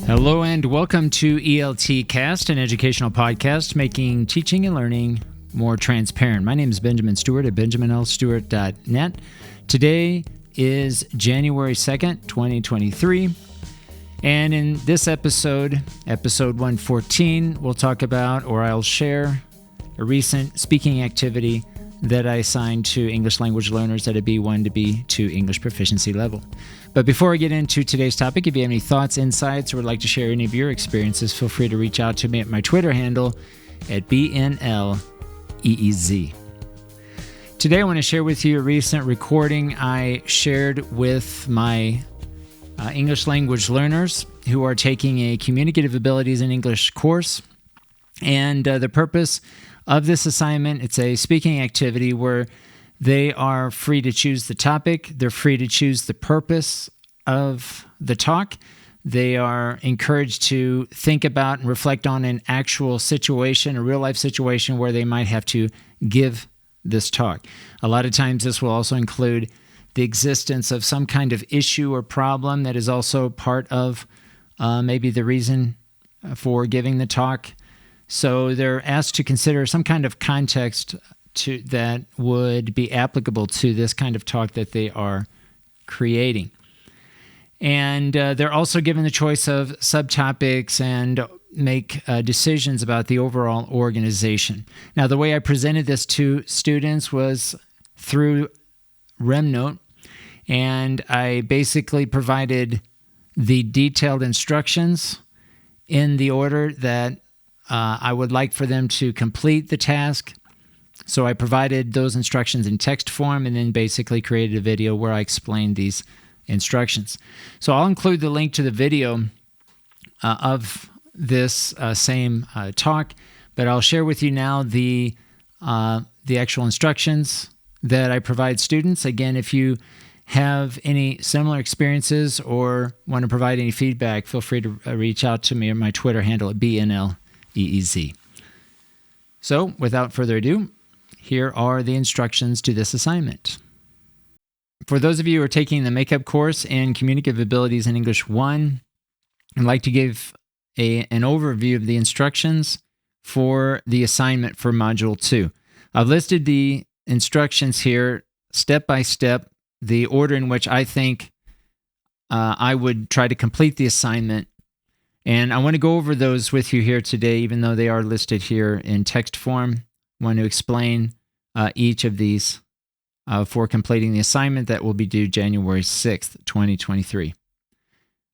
Hello and welcome to ELT Cast, an educational podcast making teaching and learning more transparent. My name is Benjamin Stewart at benjaminlstewart.net. Today is January 2nd, 2023. And in this episode 114, we'll talk about, or I'll share, a recent speaking activity that I assigned to English language learners at a B1 to B2 English proficiency level. But before I get into today's topic, if you have any thoughts, insights, or would like to share any of your experiences, feel free to reach out to me at my Twitter handle at BNLEEZ. Today I want to share with you a recent recording I shared with my English language learners who are taking a Communicative Abilities in English course. And the purpose of this assignment, it's a speaking activity where they are free to choose the topic. They're free to choose the purpose of the talk. They are encouraged to think about and reflect on an actual situation, a real-life situation where they might have to give this talk. A lot of times this will also include the existence of some kind of issue or problem that is also part of maybe the reason for giving the talk. So they're asked to consider some kind of context that would be applicable to this kind of talk that they are creating. And they're also given the choice of subtopics and make decisions about the overall organization. Now, the way I presented this to students was through RemNote, and I basically provided the detailed instructions in the order that I would like for them to complete the task. So I provided those instructions in text form and then basically created a video where I explained these instructions. So I'll include the link to the video of this same talk, but I'll share with you now the actual instructions that I provide students. Again, if you have any similar experiences or want to provide any feedback, feel free to reach out to me at my Twitter handle at BNLEEZ. So, without further ado, here are the instructions to this assignment. For those of you who are taking the makeup course in Communicative Abilities in English 1, I'd like to give an overview of the instructions for the assignment for Module 2. I've listed the instructions here step by step, the order in which I think I would try to complete the assignment. And I want to go over those with you here today, even though they are listed here in text form. I want to explain each of these for completing the assignment that will be due January 6th, 2023.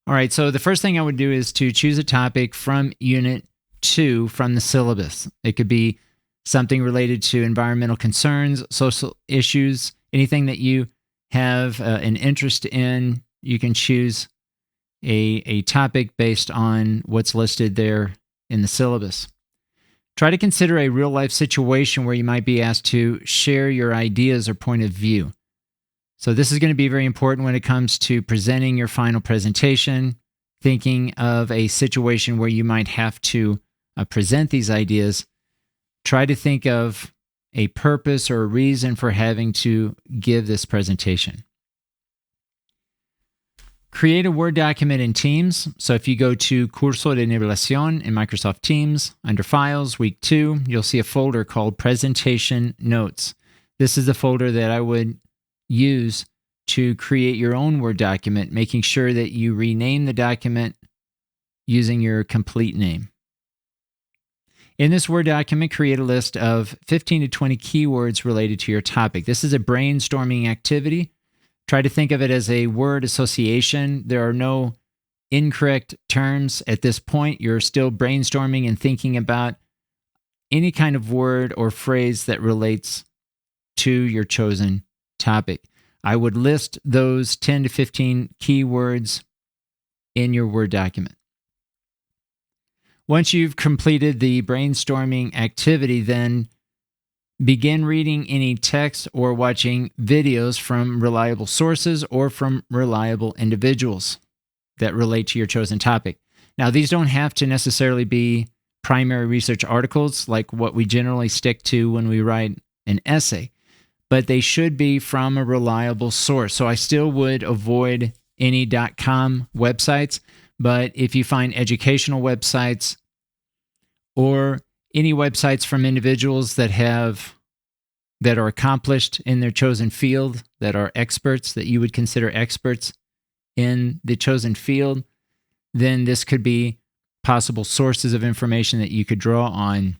All right, so the first thing I would do is to choose a topic from Unit 2 from the syllabus. It could be something related to environmental concerns, social issues, anything that you have an interest in. You can choose a topic based on what's listed there in the syllabus. Try to consider a real-life situation where you might be asked to share your ideas or point of view. So this is going to be very important when it comes to presenting your final presentation, thinking of a situation where you might have to present these ideas. Try to think of a purpose or a reason for having to give this presentation. Create a Word document in Teams. So if you go to Curso de Nivelación in Microsoft Teams, under Files, Week 2, you'll see a folder called Presentation Notes. This is the folder that I would use to create your own Word document, making sure that you rename the document using your complete name. In this Word document, create a list of 15 to 20 keywords related to your topic. This is a brainstorming activity. Try to think of it as a word association. There are no incorrect terms at this point. You're still brainstorming and thinking about any kind of word or phrase that relates to your chosen topic. I would list those 10 to 15 keywords in your Word document. Once you've completed the brainstorming activity, then begin reading any text or watching videos from reliable sources or from reliable individuals that relate to your chosen topic. Now, these don't have to necessarily be primary research articles like what we generally stick to when we write an essay, but they should be from a reliable source. So I still would avoid any .com websites, But if you find educational websites or any websites from individuals that are accomplished in their chosen field, that are experts, that you would consider experts in the chosen field, then this could be possible sources of information that you could draw on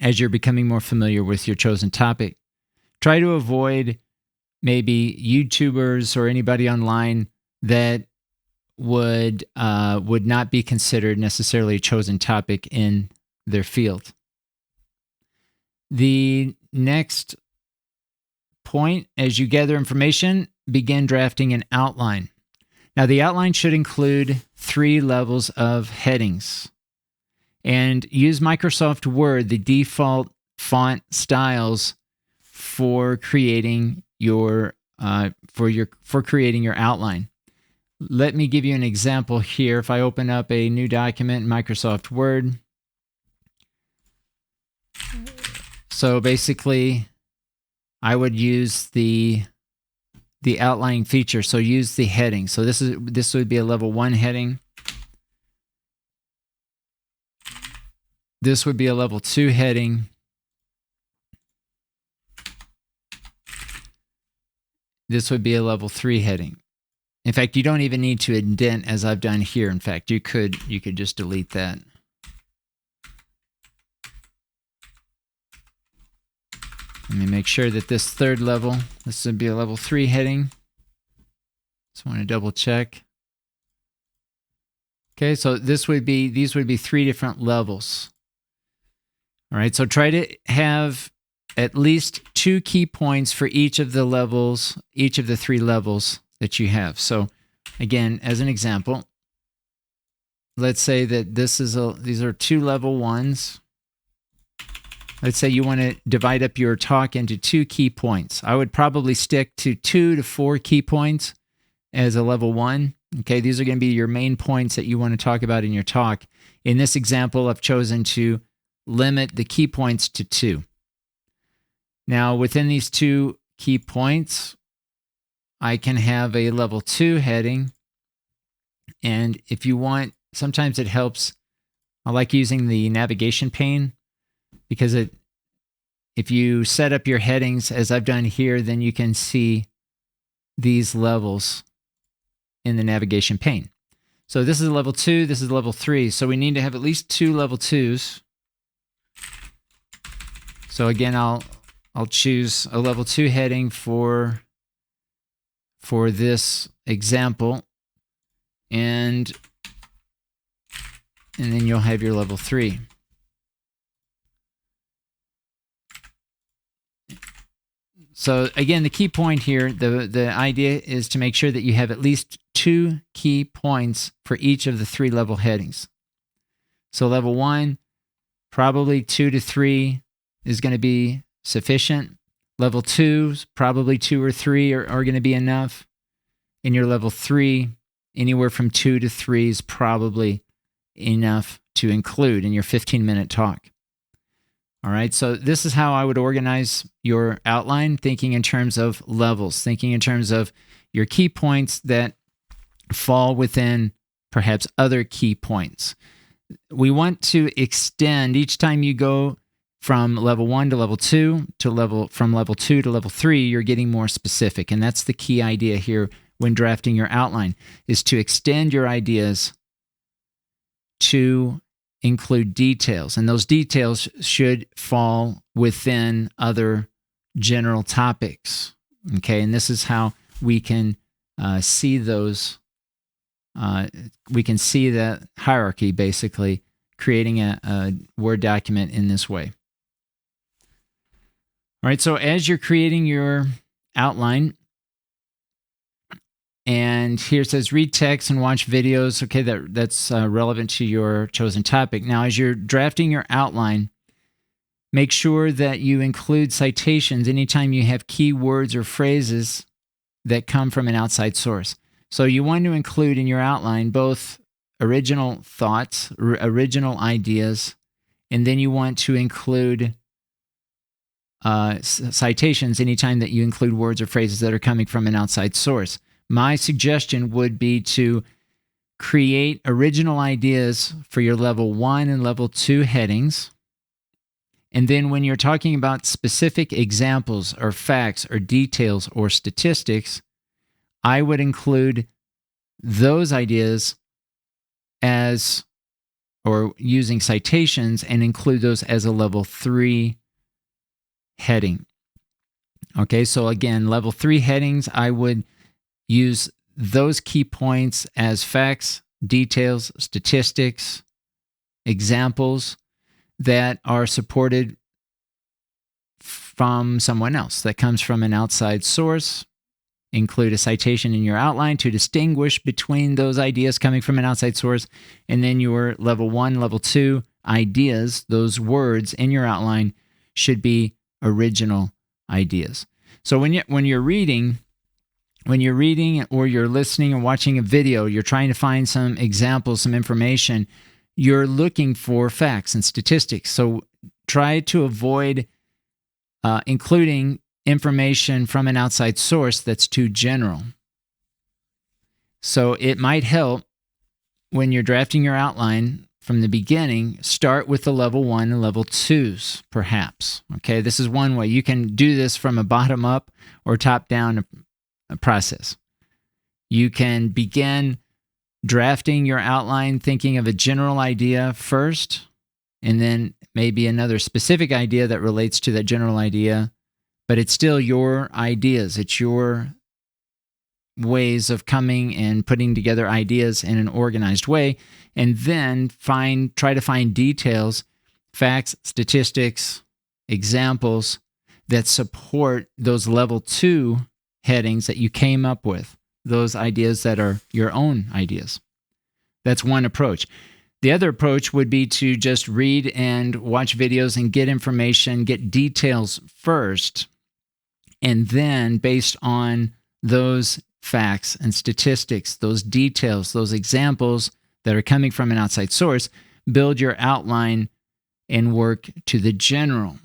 as you're becoming more familiar with your chosen topic. Try to avoid maybe YouTubers or anybody online that would not be considered necessarily a chosen topic in their field. The next point, as you gather information, begin drafting an outline. Now, the outline should include 3 levels of headings. And use Microsoft Word, the default font styles for creating your creating your outline. Let me give you an example here. If I open up a new document in Microsoft Word, so basically I would use the outline feature. So use the heading. So this would be a level 1 heading. This would be a level 2 heading. This would be a level 3 heading. In fact, you don't even need to indent as I've done here. In fact, you could just delete that. Let me make sure that this third level, this would be a level 3 heading. Just want to double check. Okay, so these would be 3 different levels. All right, so try to have at least 2 key points for each of the levels, each of the 3 levels that you have. So again, as an example, let's say that these are 2 level 1s. Let's say you want to divide up your talk into 2 key points. I would probably stick to 2 to 4 key points as a level 1. Okay, these are going to be your main points that you want to talk about in your talk. In this example, I've chosen to limit the key points to 2. Now, within these 2 key points, I can have a level 2 heading. And if you want, sometimes it helps. I like using the navigation pane because if you set up your headings as I've done here, then you can see these levels in the navigation pane. So this is a level 2, this is level 3. So we need to have at least 2 level 2s. So again, I'll choose a level 2 heading for this example, and then you'll have your level 3. So again, the key point here, the idea is to make sure that you have at least 2 key points for each of the 3 level headings. So level 1, probably 2 to 3 is going to be sufficient. Level 2, probably 2 or 3 are going to be enough. In your level 3, anywhere from 2 to 3 is probably enough to include in your 15-minute talk. All right, so this is how I would organize your outline, thinking in terms of levels, thinking in terms of your key points that fall within perhaps other key points. We want to extend each time you go from level 1 to level 2 from level 2 to level 3, you're getting more specific. And that's the key idea here when drafting your outline, is to extend your ideas to include details. And those details should fall within other general topics. Okay, and this is how we can see those. We can see that hierarchy, basically, creating a Word document in this way. All right, so as you're creating your outline, and here it says read text and watch videos. Okay, that's relevant to your chosen topic. Now, as you're drafting your outline, make sure that you include citations anytime you have keywords or phrases that come from an outside source. So you want to include in your outline both original thoughts, original ideas, and then you want to include citations anytime that you include words or phrases that are coming from an outside source. My suggestion would be to create original ideas for your level 1 and level 2 headings. And then when you're talking about specific examples or facts or details or statistics, I would include those ideas as, or using citations, and include those as a level 3 heading. Okay, so again, level 3 headings, I would use those key points as facts, details, statistics, examples that are supported from someone else, that comes from an outside source. Include a citation in your outline to distinguish between those ideas coming from an outside source, and then your level 1, level 2 ideas, those words in your outline, should be original ideas. So when you're reading or you're listening or watching a video, you're trying to find some examples, some information, you're looking for facts and statistics. So try to avoid including information from an outside source that's too general. So it might help when you're drafting your outline from the beginning, start with the level 1 and level 2s, perhaps. Okay, this is one way. You can do this from a bottom-up or top-down process. You can begin drafting your outline thinking of a general idea first, and then maybe another specific idea that relates to that general idea, but it's still your ideas. It's your ways of coming and putting together ideas in an organized way, and then try to find details, facts, statistics, examples that support those level 2 headings that you came up with, those ideas that are your own ideas. That's one approach. The other approach would be to just read and watch videos and get information, get details first, and then based on those facts and statistics, those details, those examples that are coming from an outside source, build your outline and work to the general.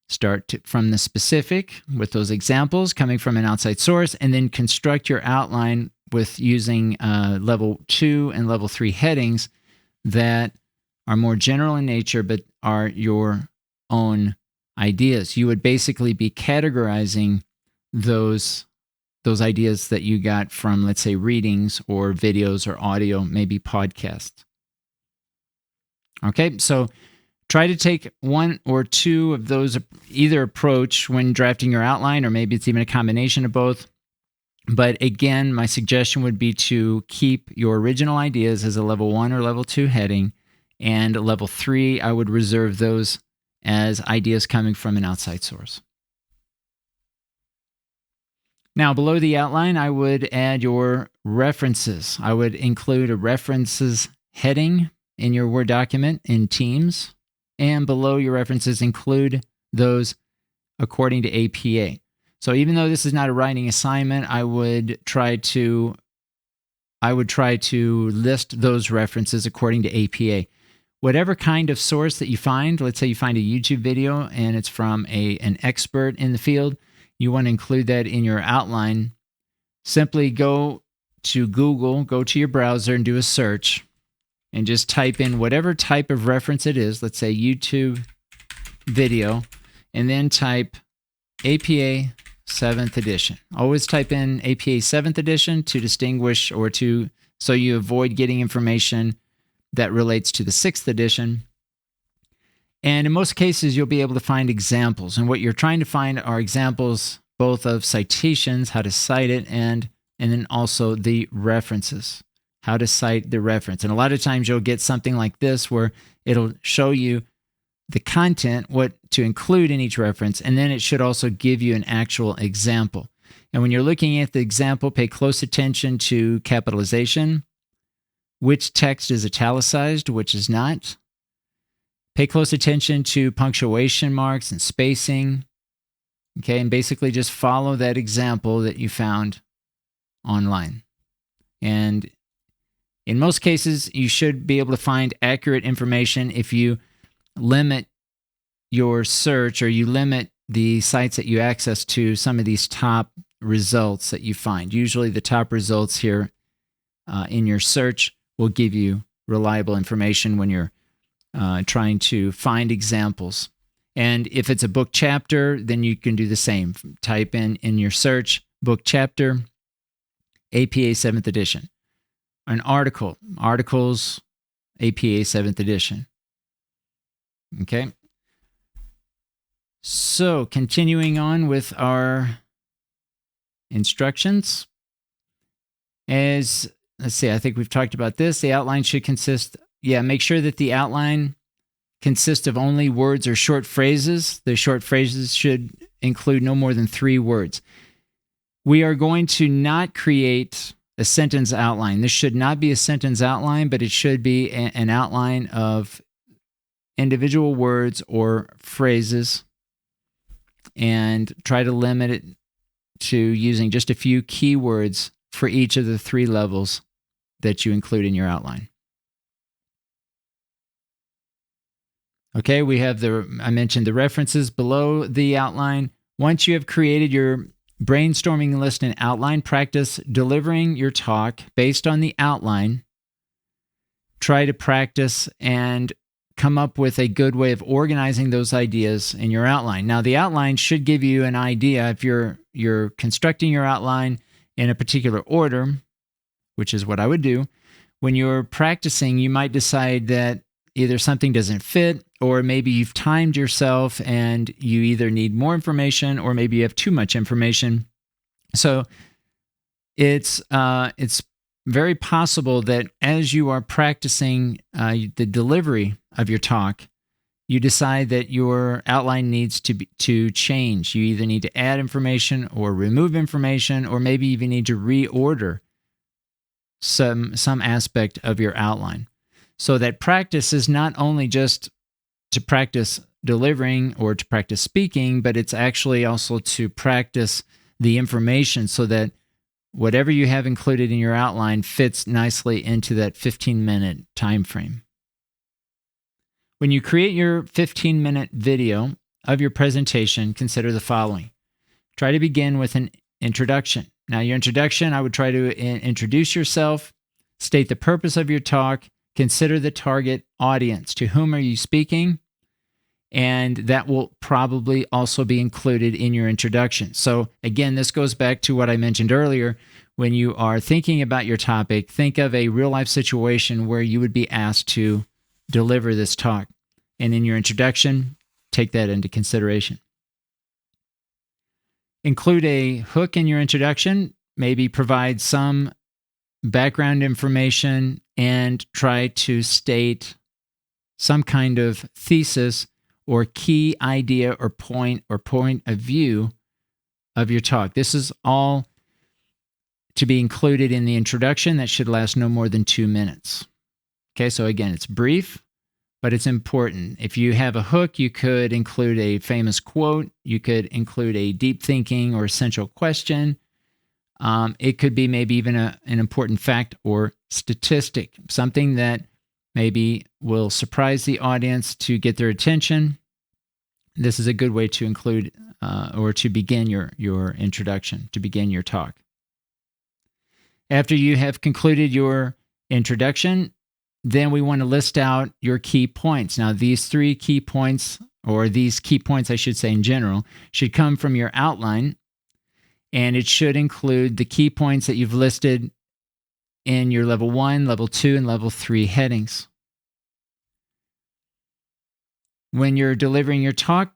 Start from the specific with those examples coming from an outside source, and then construct your outline with using level 2 and level 3 headings that are more general in nature but are your own ideas. You would basically be categorizing those ideas that you got from, let's say, readings or videos or audio, maybe podcasts. Okay, so try to take one or two of those, either approach when drafting your outline, or maybe it's even a combination of both. But again, my suggestion would be to keep your original ideas as a level 1 or level 2 heading, and level 3, I would reserve those as ideas coming from an outside source. Now, below the outline, I would add your references. I would include a references heading in your Word document in Teams, and below your references, include those according to APA. So even though this is not a writing assignment, I would try to list those references according to APA. Whatever kind of source that you find, let's say you find a YouTube video and it's from an expert in the field, you want to include that in your outline. Simply go to Google, go to your browser and do a search, and just type in whatever type of reference it is, let's say YouTube video, and then type APA 7th edition. Always type in APA 7th edition to distinguish, or so you avoid getting information that relates to the 6th edition. And in most cases, you'll be able to find examples. And what you're trying to find are examples both of citations, how to cite it, and then also the references, how to cite the reference. And a lot of times you'll get something like this where it'll show you the content, what to include in each reference, and then it should also give you an actual example. And when you're looking at the example, pay close attention to capitalization, which text is italicized, which is not. Pay close attention to punctuation marks and spacing. Okay, and basically just follow that example that you found online. And in most cases, you should be able to find accurate information if you limit your search, or you limit the sites that you access to some of these top results that you find. Usually the top results here in your search will give you reliable information when you're trying to find examples. And if it's a book chapter, then you can do the same. Type in your search, book chapter, APA 7th edition. An article, articles, APA 7th edition. Okay. So continuing on with our instructions. Let's see, I think we've talked about this. The outline should consist, make sure that the outline consists of only words or short phrases. The short phrases should include no more than 3 words. We are going to not create a sentence outline. This should not be a sentence outline, but it should be an outline of individual words or phrases, and try to limit it to using just a few keywords for each of the 3 levels that you include in your outline. Okay, we have I mentioned the references below the outline. Once you have created your brainstorming list and outline, practice delivering your talk based on the outline. Try to practice and come up with a good way of organizing those ideas in your outline. Now, the outline should give you an idea if you're constructing your outline in a particular order, which is what I would do. When you're practicing, you might decide that either something doesn't fit, or maybe you've timed yourself and you either need more information or maybe you have too much information. So it's very possible that as you are practicing the delivery of your talk, you decide that your outline needs to change. You either need to add information or remove information, or maybe even need to reorder some aspect of your outline. So that practice is not only just to practice delivering or to practice speaking, but it's actually also to practice the information so that whatever you have included in your outline fits nicely into that 15-minute time frame. When you create your 15-minute video of your presentation, consider the following. Try to begin with an introduction. Now, your introduction, I would try to introduce yourself, state the purpose of your talk, consider the target audience. To whom are you speaking? And that will probably also be included in your introduction. So again, this goes back to what I mentioned earlier. When you are thinking about your topic, think of a real-life situation where you would be asked to deliver this talk. And in your introduction, take that into consideration. Include a hook in your introduction, maybe provide some background information and try to state some kind of thesis or key idea or point of view of your talk. This is all to be included in the introduction. That should last no more than 2 minutes. Okay, so again, it's brief, but it's important. If you have a hook, you could include a famous quote. You could include a deep thinking or essential question. It could be maybe even an important fact or statistic, something that maybe will surprise the audience to get their attention. This is a good way to include or to begin your introduction, to begin your talk. After you have concluded your introduction, then we want to list out your key points. Now, these 3 key points, or these key points, I should say in general, should come from your outline, and it should include the key points that you've listed in your level 1, level 2, and level 3 headings. When you're delivering your talk,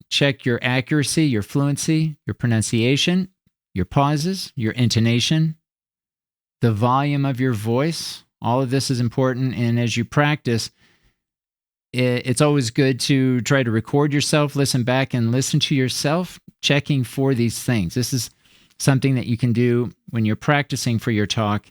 check your accuracy, your fluency, your pronunciation, your pauses, your intonation, the volume of your voice. All of this is important, and as you practice, it's always good to try to record yourself, listen back, and listen to yourself, checking for these things. This is something that you can do when you're practicing for your talk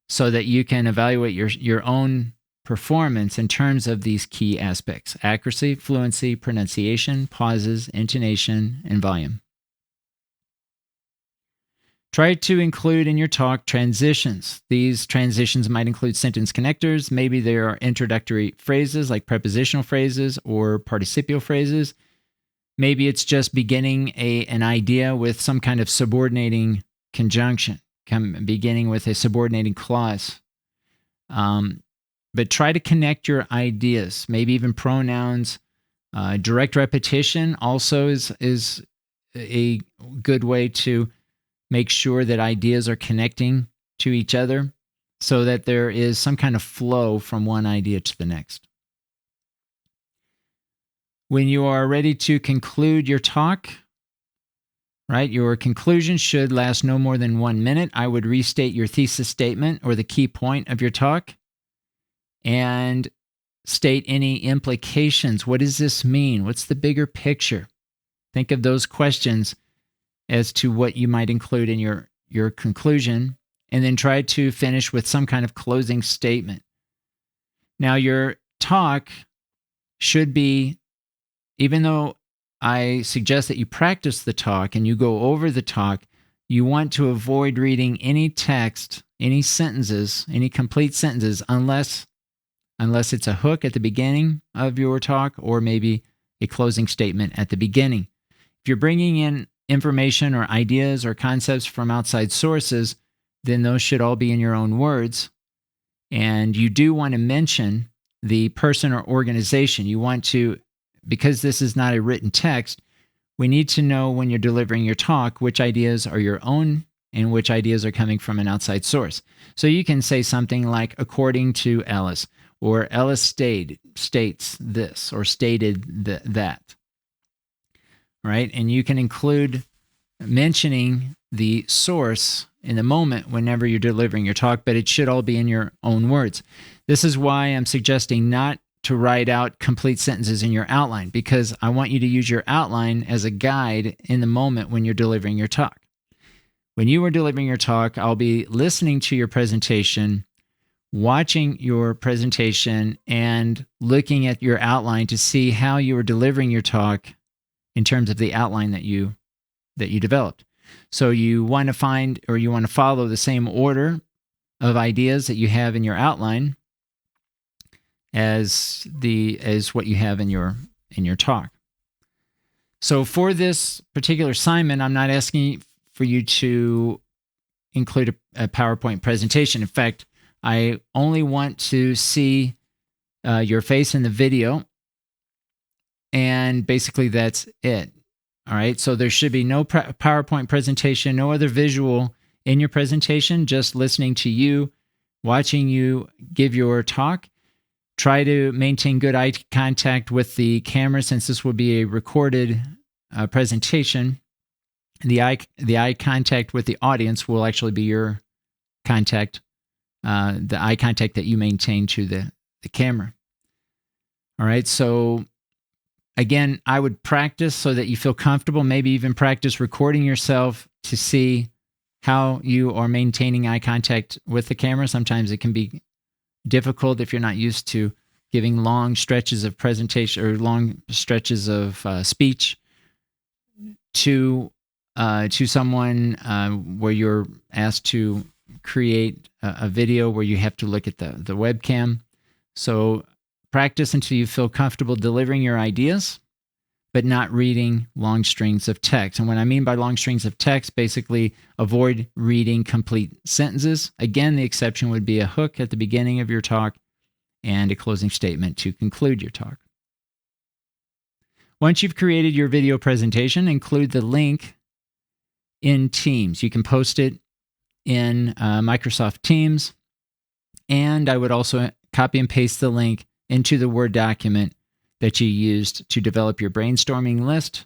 so that you can evaluate your own performance in terms of these key aspects: accuracy, fluency, pronunciation, pauses, intonation, and volume. Try to include in your talk transitions. These transitions might include sentence connectors. Maybe there are introductory phrases like prepositional phrases or participial phrases. Maybe it's just beginning an idea with some kind of subordinating conjunction. beginning with a subordinating clause. But try to connect your ideas, maybe even pronouns. Direct repetition also is a good way to make sure that ideas are connecting to each other so that there is some kind of flow from one idea to the next. When you are ready to conclude your talk, right, your conclusion should last no more than 1 minute. I would restate your thesis statement or the key point of your talk and state any implications. What does this mean? What's the bigger picture? Think of those questions as to what you might include in your conclusion, and then try to finish with some kind of closing statement. Now, your talk should be, even though I suggest that you practice the talk and you go over the talk, you want to avoid reading any text, any sentences, any complete sentences, unless it's a hook at the beginning of your talk or maybe a closing statement at the beginning. If you're bringing in information or ideas or concepts from outside sources, then those should all be in your own words. And you do want to mention the person or organization. You want to, because this is not a written text, we need to know when you're delivering your talk which ideas are your own and which ideas are coming from an outside source. So you can say something like, according to Ellis, or Ellis states this, or stated that, right? And you can include mentioning the source in the moment whenever you're delivering your talk, but it should all be in your own words. This is why I'm suggesting not to write out complete sentences in your outline, because I want you to use your outline as a guide in the moment when you're delivering your talk. When you are delivering your talk, I'll be listening to your presentation, watching your presentation, and looking at your outline to see how you are delivering your talk in terms of the outline that you developed. So you want to find, or you want to follow the same order of ideas that you have in your outline as what you have in your talk. So for this particular assignment, I'm not asking for you to include a PowerPoint presentation. In fact, I only want to see your face in the video, and basically that's it. All right, so there should be no PowerPoint presentation, no other visual in your presentation, just listening to you, watching you give your talk. Try to maintain good eye contact with the camera, since this will be a recorded presentation. The eye contact with the audience will actually be your contact, the eye contact that you maintain to the camera. All right, so again, I would practice so that you feel comfortable, maybe even practice recording yourself to see how you are maintaining eye contact with the camera. Sometimes it can be difficult if you're not used to giving long stretches of presentation or long stretches of speech to someone where you're asked to create a video where you have to look at the webcam. So practice until you feel comfortable delivering your ideas, but not reading long strings of text. And what I mean by long strings of text, basically avoid reading complete sentences. Again, the exception would be a hook at the beginning of your talk and a closing statement to conclude your talk. Once you've created your video presentation, include the link in Teams. You can post it in Microsoft Teams, and I would also copy and paste the link into the Word document that you used to develop your brainstorming list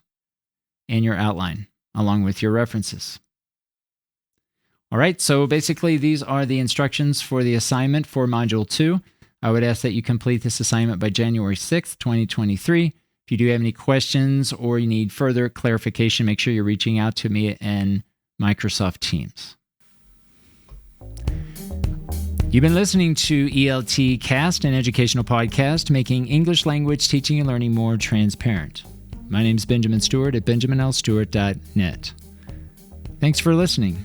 and your outline, along with your references. All right, so basically these are the instructions for the assignment for Module 2. I would ask that you complete this assignment by January 6th, 2023. If you do have any questions or you need further clarification, make sure you're reaching out to me in Microsoft Teams. You've been listening to ELT Cast, an educational podcast making English language teaching and learning more transparent. My name is Benjamin Stewart at benjaminlstewart.net. Thanks for listening.